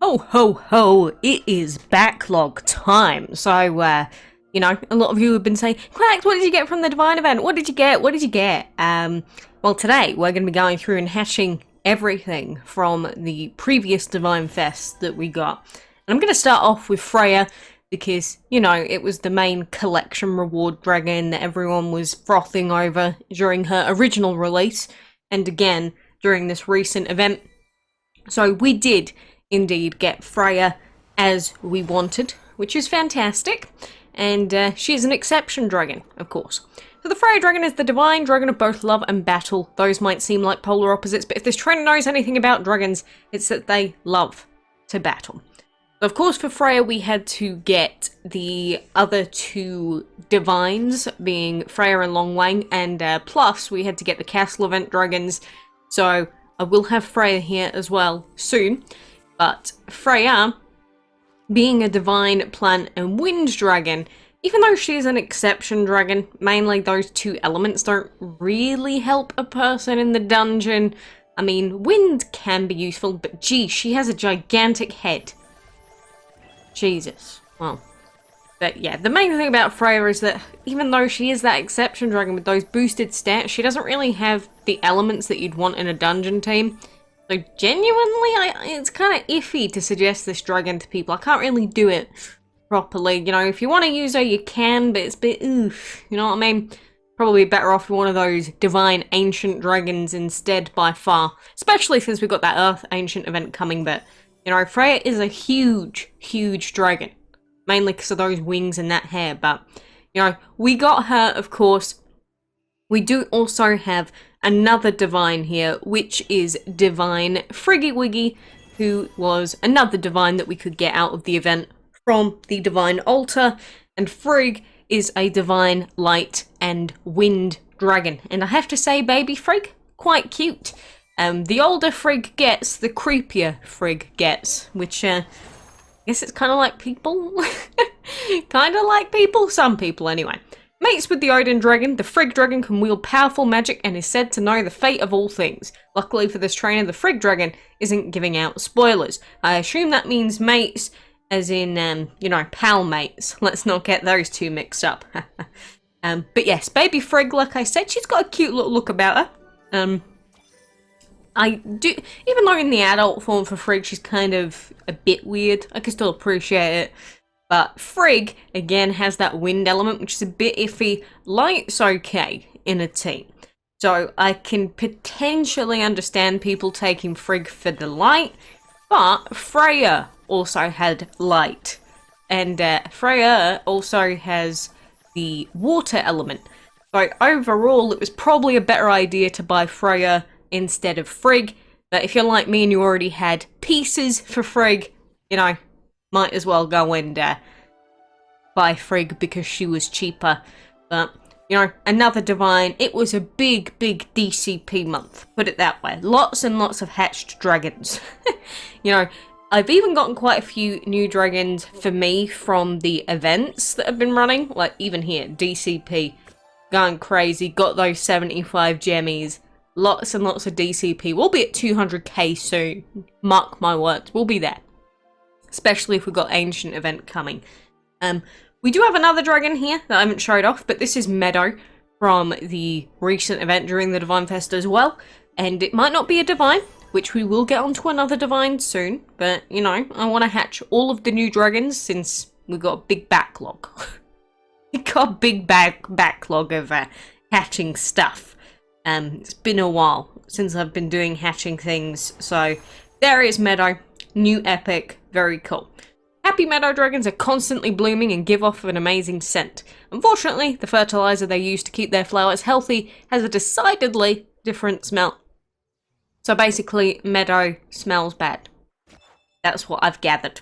Ho ho ho, it is backlog time. So, you know, a lot of you have been saying, Quacks, what did you get from the Divine event? What did you get? What did you get? Well, today we're going to be going through and hatching everything from the previous Divine Fest that we got. And I'm going to start off with Freya because, you know, it was the main collection reward dragon that everyone was frothing over during her original release. And again, during this recent event. So we did indeed get Freya as we wanted, which is fantastic. And she's an exception dragon, of course. So the Freyja dragon is the divine dragon of both love and battle. Those might seem like polar opposites, but if this trainer knows anything about dragons, it's that they love to battle. So of course for Freya we had to get the other two divines, being Freya and Longwang, and plus we had to get the castle event dragons. So I will have Freya here as well soon. But Freya, being a divine plant and wind dragon, even though she's an exception dragon, mainly those two elements don't really help a person in the dungeon. I mean, wind can be useful, but gee, she has a gigantic head. Jesus. Well, but yeah, the main thing about Freya is that even though she is that exception dragon with those boosted stats, she doesn't really have the elements that you'd want in a dungeon team. So genuinely, it's kind of iffy to suggest this dragon to people. I can't really do it properly. You know, if you want to use her, you can, but it's a bit oof. You know what I mean? Probably better off with one of those divine ancient dragons instead by far. Especially since we've got that Earth Ancient event coming, but, you know, Freya is a huge, huge dragon. Mainly because of those wings and that hair, but, you know, we got her, of course. We do also have another divine here, which is Divine Friggy Wiggy, who was another divine that we could get out of the event from the Divine Altar, and Frigg is a divine light and wind dragon. And I have to say, baby Frigg, quite cute. The older Frigg gets, the creepier Frigg gets, which, I guess it's kind of like people. Kind of like people? Some people, anyway. Mates with the Odin dragon, the Frigg dragon can wield powerful magic and is said to know the fate of all things. Luckily for this trainer, the Frigg dragon isn't giving out spoilers. I assume that means mates, as in, you know, pal mates. Let's not get those two mixed up. But yes, baby Frigg, like I said, she's got a cute little look about her. I do, even though in the adult form for Frigg, she's kind of a bit weird, I can still appreciate it. But Frigg, again, has that wind element, which is a bit iffy. Light's okay in a team. So I can potentially understand people taking Frigg for the light, but Freya also had light. And Freya also has the water element. So overall, it was probably a better idea to buy Freya instead of Frigg, but if you're like me and you already had pieces for Frigg, you know, might as well go and buy Frigg because she was cheaper. But, you know, another divine, it was a big, big DCP month, put it that way. Lots and lots of hatched dragons. You know, I've even gotten quite a few new dragons for me from the events that have been running, like even here, DCP, going crazy, got those 75 gemmies. Lots and lots of DCP. We'll be at 200k soon. Mark my words. We'll be there. Especially if we've got Ancient event coming. We do have another dragon here that I haven't showed off, but this is Meadow from the recent event during the Divine Fest as well. And it might not be a divine, which we will get onto another divine soon. But, you know, I want to hatch all of the new dragons since we've got a big backlog. We've got a big backlog of hatching stuff. It's been a while since I've been doing hatching things, so there is Meadow, new epic, very cool. Happy Meadow dragons are constantly blooming and give off an amazing scent. Unfortunately, the fertilizer they use to keep their flowers healthy has a decidedly different smell. So basically, Meadow smells bad. That's what I've gathered.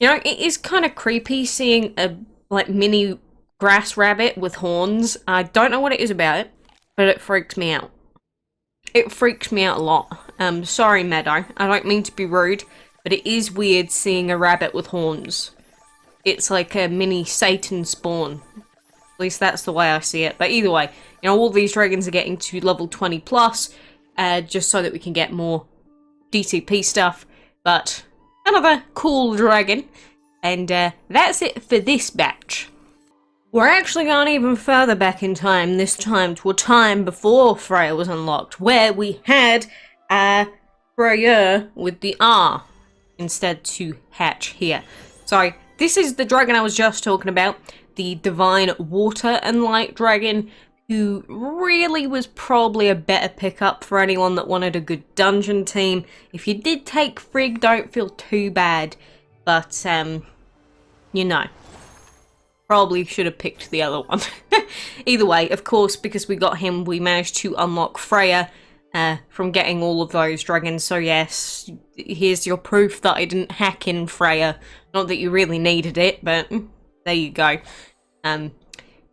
You know, it is kind of creepy seeing a, like, mini grass rabbit with horns. I don't know what it is about it, but it freaks me out. It freaks me out a lot. Sorry, Meadow. I don't mean to be rude, but it is weird seeing a rabbit with horns. It's like a mini Satan spawn. At least that's the way I see it. But either way, you know, all these dragons are getting to level 20 plus, just so that we can get more DCP stuff. But another cool dragon. And that's it for this batch. We're actually going even further back in time, this time to a time before Freya was unlocked, where we had FREYR with the R instead to hatch here. So this is the dragon I was just talking about, the divine water and light dragon, who really was probably a better pickup for anyone that wanted a good dungeon team. If you did take Frigg, don't feel too bad, but you know, probably should have picked the other one. Either way, of course, because we got him, we managed to unlock Freya from getting all of those dragons. So yes, here's your proof that I didn't hack in Freya. Not that you really needed it, but there you go.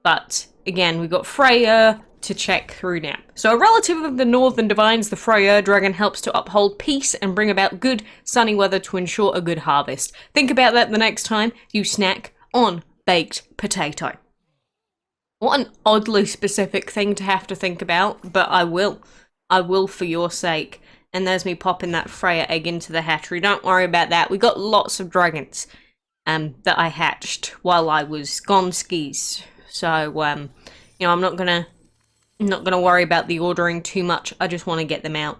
But again, we got Freya to check through now. So a relative of the Northern Divines, the FREYR dragon helps to uphold peace and bring about good sunny weather to ensure a good harvest. Think about that the next time you snack on baked potato. What an oddly specific thing to have to think about, but I will. I will for your sake. And there's me popping that Freya egg into the hatchery. Don't worry about that. We got lots of dragons that I hatched while I was gone skis. So, you know, I'm not gonna worry about the ordering too much. I just want to get them out.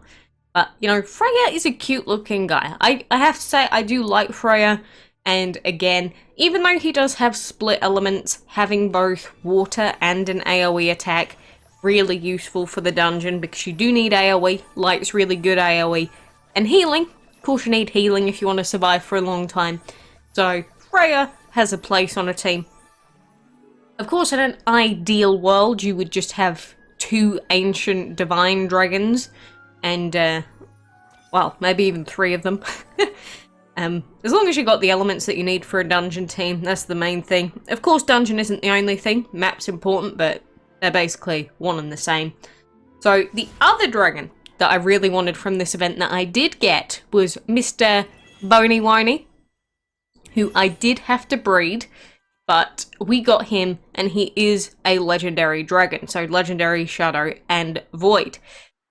But, you know, Freya is a cute looking guy. I have to say, I do like Freya. And again, even though he does have split elements, having both water and an AoE attack, really useful for the dungeon because you do need AoE. Light's really good AoE. And healing. Of course you need healing if you want to survive for a long time. So, Freya has a place on a team. Of course, in an ideal world, you would just have 2 ancient divine dragons. And, well, maybe even 3 of them. As long as you got the elements that you need for a dungeon team, that's the main thing. Of course, dungeon isn't the only thing. Map's important, but they're basically one and the same. So, the other dragon that I really wanted from this event that I did get was Mr. Bony Wony, who I did have to breed, but we got him, and he is a legendary dragon. So, legendary, shadow, and void.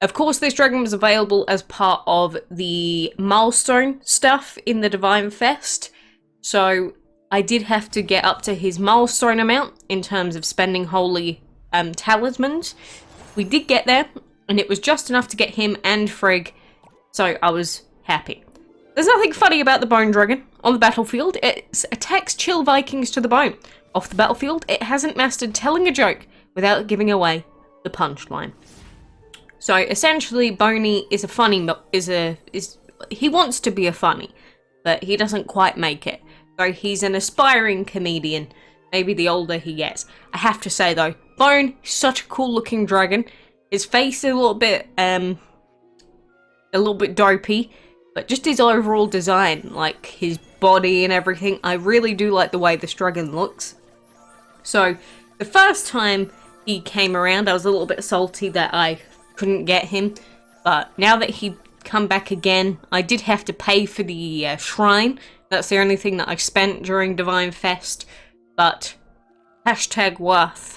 Of course, this dragon was available as part of the milestone stuff in the Divine Fest, so I did have to get up to his milestone amount in terms of spending holy talismans. We did get there, and it was just enough to get him and Frigg, so I was happy. There's nothing funny about the Bone Dragon. On the battlefield, it attacks chill Vikings to the bone. Off the battlefield, it hasn't mastered telling a joke without giving away the punchline. So essentially, Boney is a funny, he wants to be a funny, but he doesn't quite make it. So he's an aspiring comedian, maybe the older he gets. I have to say though, Bone, such a cool looking dragon. His face is a little bit dopey, but just his overall design, like his body and everything, I really do like the way this dragon looks. So the first time he came around, I was a little bit salty that I couldn't get him, but now that he come back again, I did have to pay for the shrine. That's the only thing that I spent during Divine Fest, but hashtag worth.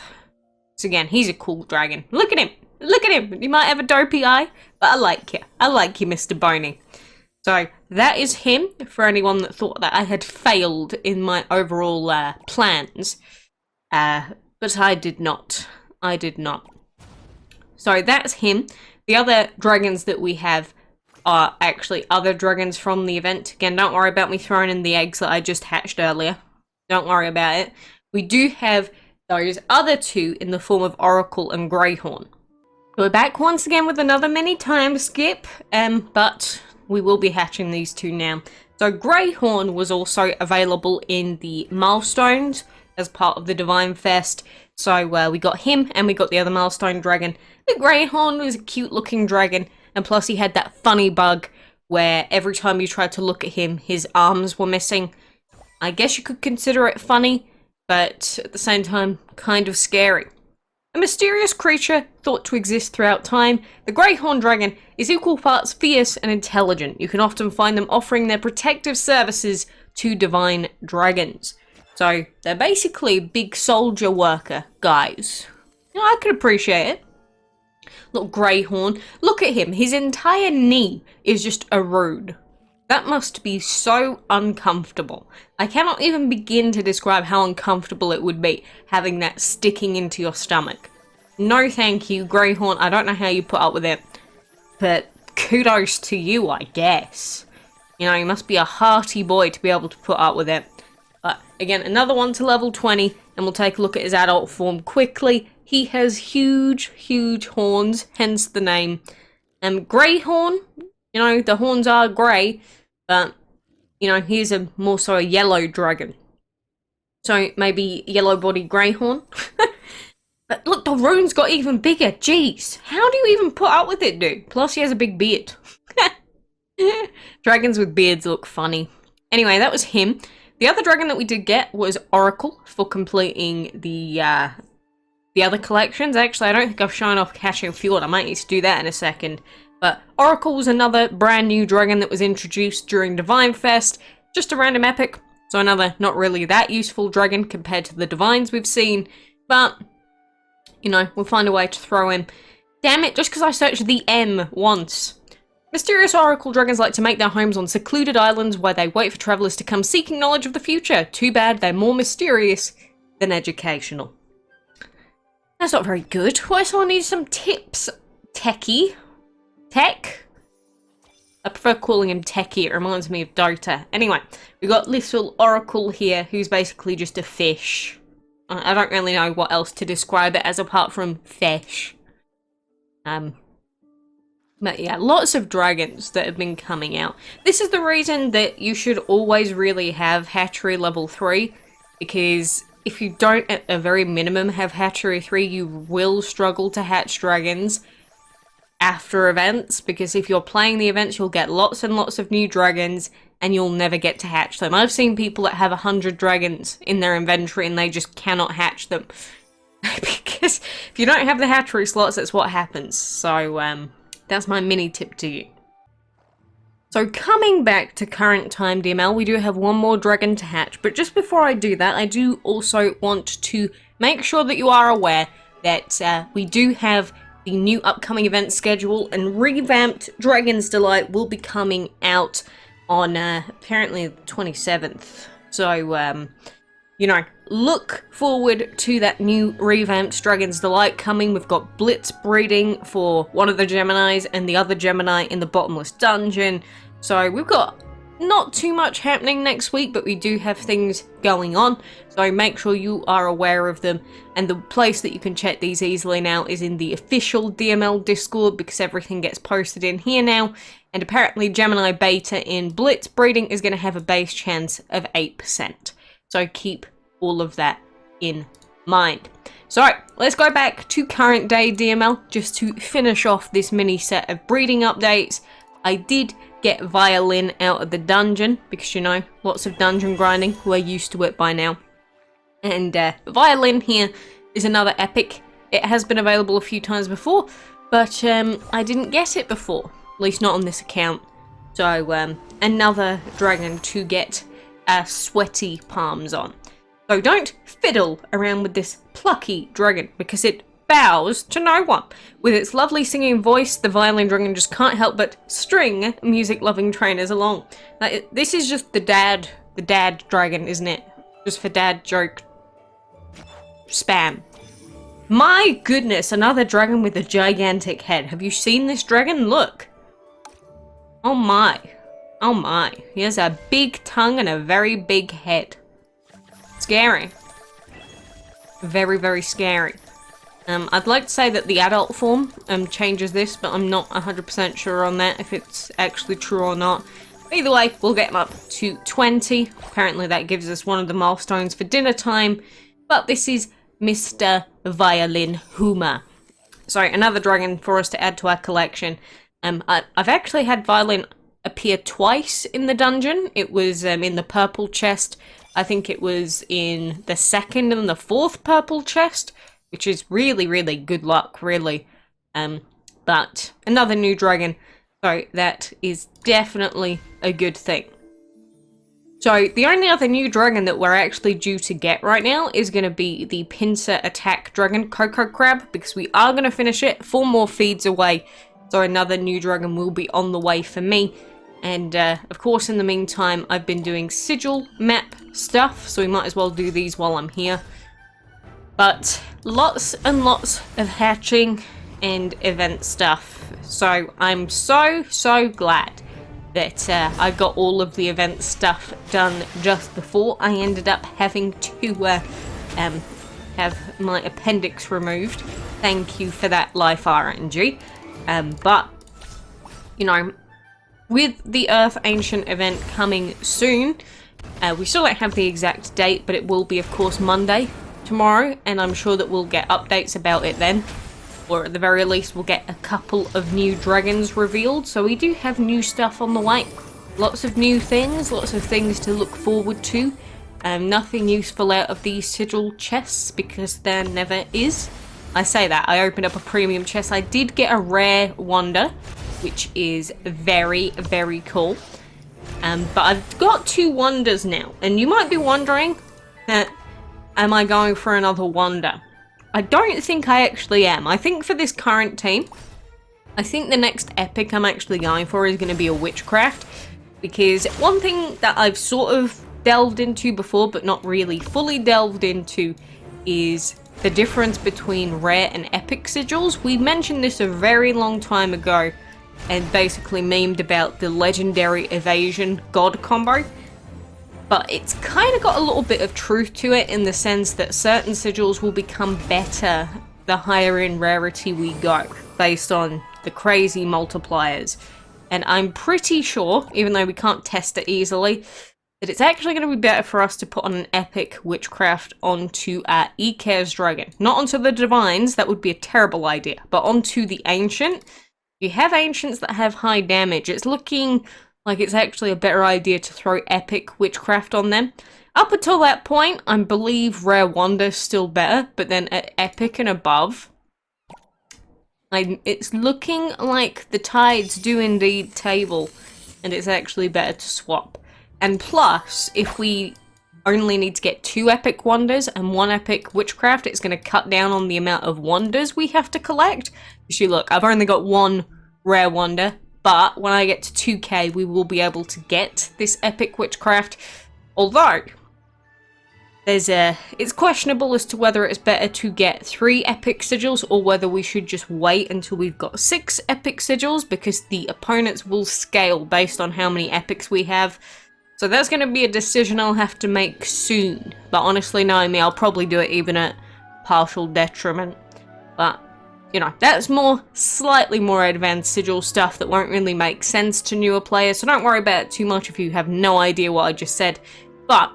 So again, he's a cool dragon. Look at him! Look at him! He might have a dopey eye, but I like you. I like you, Mr. Boney. So that is him, for anyone that thought that I had failed in my overall plans. But I did not. I did not. So that's him. The other dragons that we have are actually other dragons from the event. Again, don't worry about me throwing in the eggs that I just hatched earlier. Don't worry about it. We do have those other 2 in the form of Oracle and Greyhorn. So we're back once again with another mini time skip, but we will be hatching these 2 now. So Greyhorn was also available in the milestones as part of the Divine Fest. So we got him and we got the other milestone dragon. The Greyhorn was a cute looking dragon, and plus he had that funny bug where every time you tried to look at him, his arms were missing. I guess you could consider it funny, but at the same time, kind of scary. A mysterious creature thought to exist throughout time, the Greyhorn dragon is equal parts fierce and intelligent. You can often find them offering their protective services to divine dragons. So they're basically big soldier worker guys. You know, I could appreciate it. Look, Greyhorn, look at him. His entire knee is just a rune. That must be so uncomfortable. I cannot even begin to describe how uncomfortable it would be having that sticking into your stomach. No thank you, Greyhorn. I don't know how you put up with it, but kudos to you, I guess. You know, you must be a hearty boy to be able to put up with it. But again, another one to level 20, and we'll take a look at his adult form quickly. He has huge, huge horns, hence the name. Greyhorn, you know, the horns are grey, but, you know, he's more so a yellow dragon. So maybe yellow body Greyhorn. But look, the rune's got even bigger. Jeez, how do you even put up with it, dude? Plus he has a big beard. Dragons with beards look funny. Anyway, that was him. The other dragon that we did get was Oracle for completing the other collections. Actually, I don't think I've shown off Catching Fjord. I might need to do that in a second. But Oracle was another brand new dragon that was introduced during Divine Fest. Just a random epic. So another not really that useful dragon compared to the Divines we've seen. But, you know, we'll find a way to throw in. Damn it, just because I searched the M once. Mysterious oracle dragons like to make their homes on secluded islands where they wait for travelers to come seeking knowledge of the future. Too bad they're more mysterious than educational. That's not very good. Why someone needs some tips? Techie? Tech? I prefer calling him Techie. It reminds me of Dota. Anyway, we've got little Oracle here, who's basically just a fish. I don't really know what else to describe it as apart from fish. But yeah, lots of dragons that have been coming out. This is the reason that you should always really have hatchery level 3, because if you don't at a very minimum have hatchery 3, you will struggle to hatch dragons after events, because if you're playing the events, you'll get lots and lots of new dragons, and you'll never get to hatch them. I've seen people that have 100 dragons in their inventory, and they just cannot hatch them. Because if you don't have the hatchery slots, that's what happens. So, that's my mini tip to you. So coming back to current time DML, we do have one more dragon to hatch, but just before I do that, I do also want to make sure that you are aware that we do have the new upcoming event schedule, and revamped Dragon's Delight will be coming out on apparently the 27th. So, you know, look forward to that new revamped Dragon's Delight coming. We've got Blitz breeding for one of the Geminis and the other Gemini in the bottomless dungeon. So we've got not too much happening next week, but we do have things going on. So make sure you are aware of them. And the place that you can check these easily now is in the official DML Discord, because everything gets posted in here now. And apparently Gemini Beta in Blitz breeding is going to have a base chance of 8%. So keep all of that in mind. So let's go back to current day DML just to finish off this mini set of breeding updates. I did get violin out of the dungeon because, you know, lots of dungeon grinding. We're used to it by now. And violin here is another epic. It has been available a few times before, but I didn't get it before, at least not on this account. So another dragon to get sweaty palms on. So don't fiddle around with this plucky dragon, because it bows to no one. With its lovely singing voice, the violin dragon just can't help but string music-loving trainers along. This is just the dad dragon, isn't it? Just for dad joke spam. My goodness, another dragon with a gigantic head. Have you seen this dragon? Look. Oh my. Oh my. He has a big tongue and a very big head. Scary. Very, very scary. I'd like to say that the adult form changes this, but I'm not 100% sure on that, if it's actually true or not. Either way, we'll get him up to 20. Apparently that gives us one of the milestones for dinner time. But this is Mr. Violin Huma. Sorry, another dragon for us to add to our collection. I've actually had Violin appear twice in the dungeon. It was in the purple chest. I think it was in the second and the fourth purple chest, which is really, really good luck, really. But another new dragon, so that is definitely a good thing. So the only other new dragon that we're actually due to get right now is going to be the pincer attack dragon, Coco Crab, because we are going to finish it 4 more feeds away. So another new dragon will be on the way for me. And of course, in the meantime, I've been doing sigil map stuff, so we might as well do these while I'm here. But lots and lots of hatching and event stuff. So I'm so glad that I got all of the event stuff done just before I ended up having to have my appendix removed. Thank you for that, Life RNG. But, you know, with the Earth Ancient event coming soon, we still don't have the exact date, but it will be, of course, Monday tomorrow, and I'm sure that we'll get updates about it then. Or at the very least, we'll get a couple of new dragons revealed. So we do have new stuff on the way. Lots of new things, lots of things to look forward to. Nothing useful out of these sigil chests, because there never is. I say that, I opened up a premium chest. I did get a rare wonder, which is very, very cool. But I've got 2 wonders now. And you might be wondering, am I going for another wonder? I don't think I actually am. I think for this current team, I think the next epic I'm actually going for is going to be a witchcraft. Because one thing that I've sort of delved into before, but not really fully delved into, is the difference between rare and epic sigils. We mentioned this a very long time ago, and basically memed about the legendary evasion god combo. But it's kind of got a little bit of truth to it, in the sense that certain sigils will become better the higher in rarity we go, based on the crazy multipliers. And I'm pretty sure, even though we can't test it easily, that it's actually going to be better for us to put on an epic witchcraft onto our Eker's dragon. Not onto the divines, that would be a terrible idea, but onto the ancient. You have ancients that have high damage. It's looking like it's actually a better idea to throw epic witchcraft on them. Up until that point, I believe rare wonder's still better, but then at epic and above, it's looking like the tides do indeed table, and it's actually better to swap. And plus, if we only need to get 2 epic wonders and 1 epic witchcraft, it's going to cut down on the amount of wonders we have to collect. You see, look, I've only got 1 rare wonder, but when I get to 2k, we will be able to get this epic witchcraft. Although, it's questionable as to whether it's better to get 3 epic sigils or whether we should just wait until we've got 6 epic sigils, because the opponents will scale based on how many epics we have. So that's going to be a decision I'll have to make soon. But honestly, knowing me, I'll probably do it even at partial detriment. But, you know, that's slightly more advanced sigil stuff that won't really make sense to newer players. So don't worry about it too much if you have no idea what I just said. But,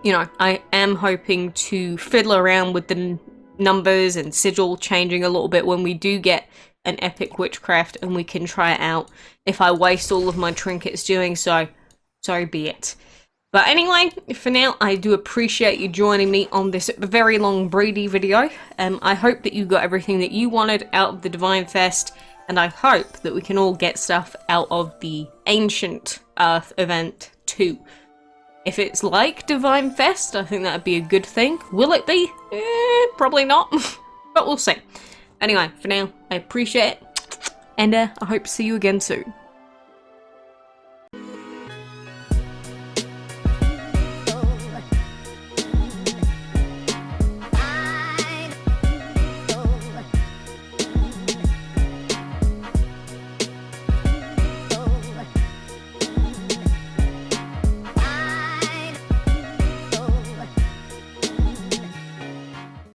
you know, I am hoping to fiddle around with the numbers and sigil changing a little bit when we do get an epic witchcraft, and we can try it out. If I waste all of my trinkets doing so, so be it. But anyway, for now, I do appreciate you joining me on this very long breedy video. I hope that you got everything that you wanted out of the Divine Fest, and I hope that we can all get stuff out of the Ancient Earth event too. If it's like Divine Fest, I think that'd be a good thing. Will it be? Probably not, but we'll see. Anyway, for now, I appreciate it, and I hope to see you again soon.